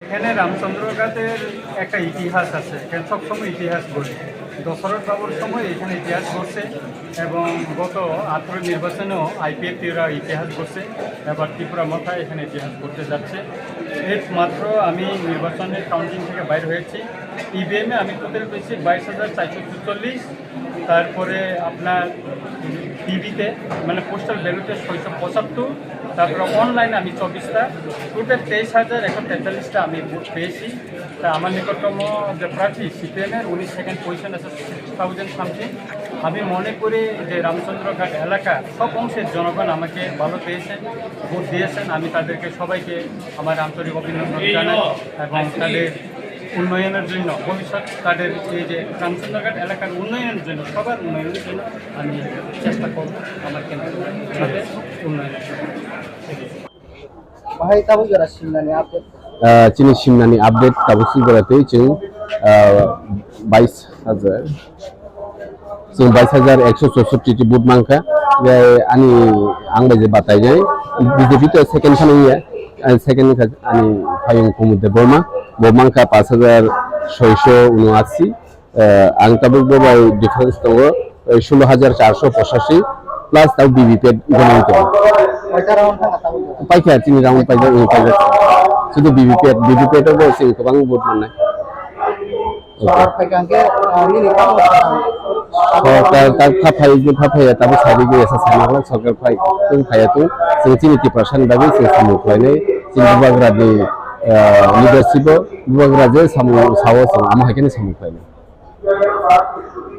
এখানে রামচন্দ্রঘাটের একটা ইতিহাস আছে, এখানে সবসময় ইতিহাস বলে। দশরথ বাবুর সময় এখানে ইতিহাস করছে এবং গত 18 নির্বাচনেও আইপিএফ ত্রিপুরা ইতিহাস করছে। এবার ত্রিপুরা মাথায় এখানে ইতিহাস করতে যাচ্ছে। এর মাত্র আমি নির্বাচনের কাউন্টিং থেকে বাইর হয়েছি। ইভিএমে আমি টোটাল পেয়েছি 22,444। তারপরে আপনার টিভিতে মানে পোস্টাল ব্যালটে 675। তারপরে অনলাইনে আমি 24টা, টোটাল 23,143টা আমি ভোট পেয়েছি। তা আমার নিকটতম যে প্রার্থী সিপিএমের উনি সেকেন্ড পজিশন আছে 6,000 সামথিং। আমি মনে করি যে রামচন্দ্রঘাট এলাকা সব অংশের জনগণ আমাকে ভালো পেয়েছেন, ভোট দিয়েছেন। আমি তাদেরকে সবাইকে আমার আন্তরিক অভিনন্দন জানাই এবং তাদের উন্নয়নের জন্য ভবিষ্যৎ তাদের এই যে রামচন্দ্রঘাট এলাকার উন্নয়নের জন্য সবার উন্নয়নের জন্য আমি চেষ্টা করব আমার কেন্দ্রের উন্নয়নের জন্য। Bahay tabu jara simnani update. Chini simnani update tabu silberate chung 22,000 chung 22,164 ti boot mangka ani angbaje batai jai BJP to second khane ya second ani phayung kumude borma bomangka 5,679 ang tabu bai difference to 16,485 plus tabu BBP gonan to Baca round tanga tabu jara. paika chini round paika sudah BBP itu sih kebang buat mana Soal pegang ke ini kamu. tapi tapi saya juga asa sama lah sokar pai tuh kayak tuh sini di perasaan bagi sih sama ini sini buat di leadership buat samu sawo sama ama ini sama ini